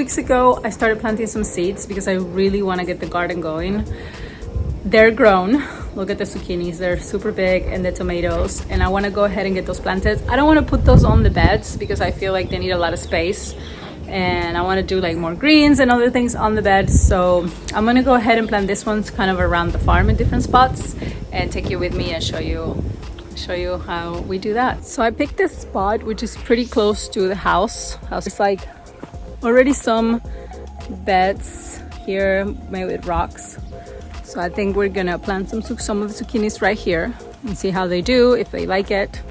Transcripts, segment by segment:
weeks ago, I started planting some seeds because I really want to get the garden going. They're grown. Look at the zucchinis, they're super big, and the tomatoes, and I want to go ahead and get those planted. I don't want to put those on the beds because I feel like they need a lot of space, and I want to do like more greens and other things on the bed. So I'm gonna go ahead and plant this one's kind of around the farm in different spots and take you with me and show you how we do that. So I picked this spot which is pretty close to the house. It's like already some beds here made with rocks. So I think we're gonna plant some of the zucchinis right here and see how they do, if they like it.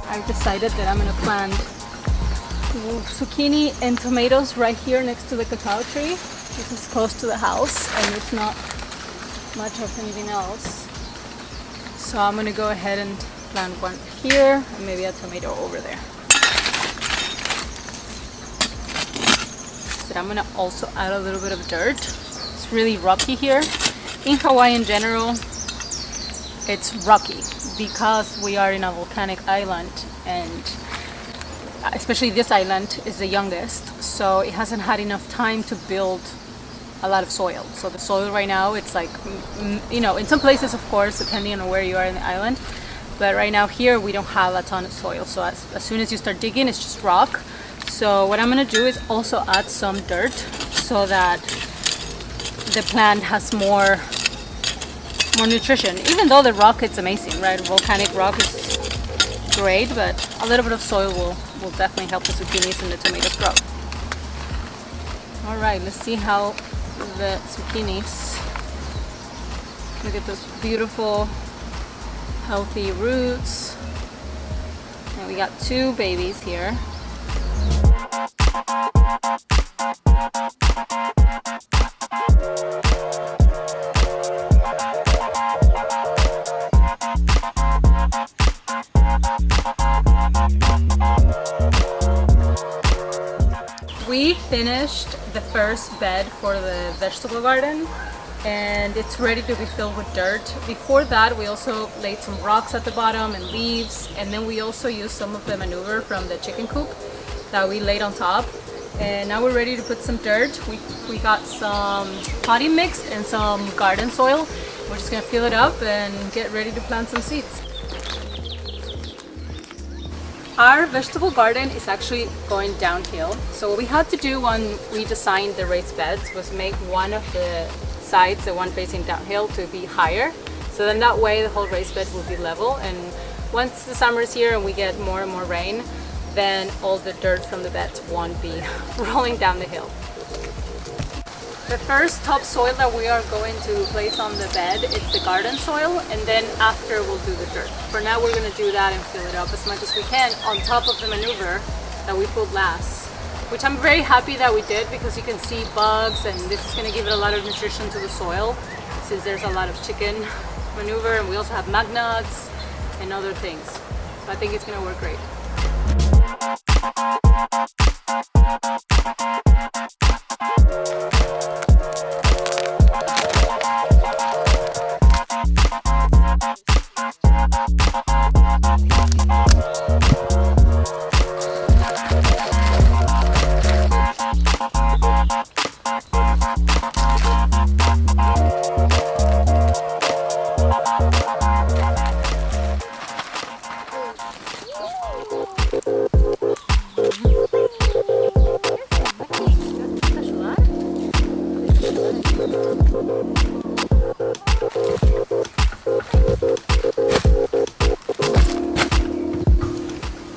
I've decided that I'm gonna plant zucchini and tomatoes right here next to the cacao tree. This is close to the house and it's not much of anything else. So I'm gonna go ahead and plant one here and maybe a tomato over there. So I'm gonna also add a little bit of dirt. It's really rocky here. In Hawaii in general, it's rocky because we are in a volcanic island, and especially this island is the youngest, so it hasn't had enough time to build a lot of soil. So the soil right now, it's like, you know, in some places of course depending on where you are in the island, but right now here we don't have a ton of soil. So as soon as you start digging, it's just rock. So what I'm gonna do is also add some dirt so that the plant has more nutrition. Even though the rock is amazing, right? Volcanic rock is great, but a little bit of soil will definitely help the zucchinis and the tomatoes grow. All right, let's see how the zucchinis, look at those beautiful healthy roots, and we got two babies here. We finished the first bed for the vegetable garden and it's ready to be filled with dirt. Before that, we also laid some rocks at the bottom and leaves, and then we also used some of the manure from the chicken coop that we laid on top. And now we're ready to put some dirt. We got some potting mix and some garden soil. We're just gonna fill it up and get ready to plant some seeds. Our vegetable garden is actually going downhill. So what we had to do when we designed the raised beds was make one of the sides, the one facing downhill, to be higher. So then that way the whole raised bed will be level, and once the summer is here and we get more and more rain, then all the dirt from the beds won't be rolling down the hill. The first topsoil that we are going to place on the bed is the garden soil, and then after we'll do the dirt. For now we're going to do that and fill it up as much as we can on top of the manure that we put last, which I'm very happy that we did, because you can see bugs, and this is going to give it a lot of nutrition to the soil since there's a lot of chicken manure, and we also have magnuts and other things. So I think it's going to work great.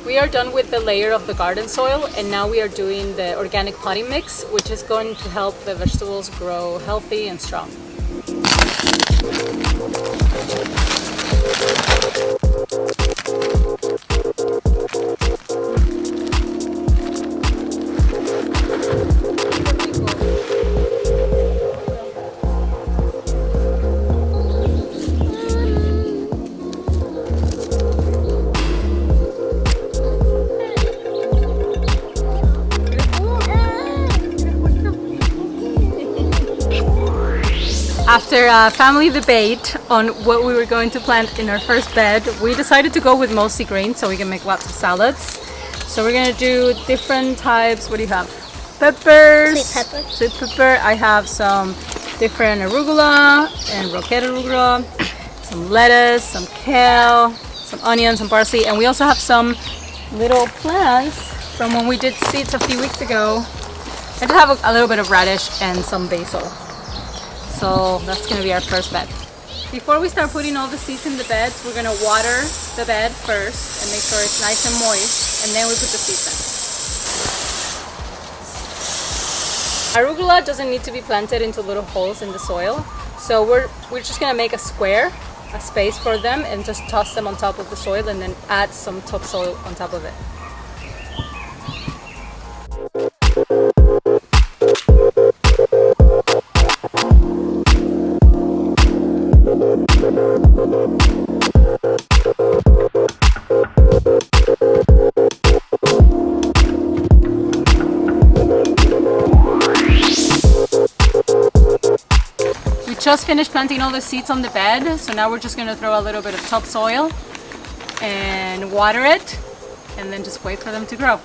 We are done with the layer of the garden soil, and now we are doing the organic potting mix, which is going to help the vegetables grow healthy and strong. After a family debate on what we were going to plant in our first bed, we decided to go with mostly green so we can make lots of salads. So we're gonna do different types. What do you have? Peppers. Sweet pepper. Sweet pepper. I have some different arugula and rocket arugula, some lettuce, some kale, some onions, some parsley, and we also have some little plants from when we did seeds a few weeks ago. I just have a little bit of radish and some basil. So that's gonna be our first bed. Before we start putting all the seeds in the beds, we're gonna water the bed first and make sure it's nice and moist, and then we put the seeds in. Arugula doesn't need to be planted into little holes in the soil, so we're just gonna make a square, a space for them, and just toss them on top of the soil and then add some topsoil on top of it. Just finished planting all the seeds on the bed, so now we're just going to throw a little bit of topsoil and water it, and then just wait for them to grow.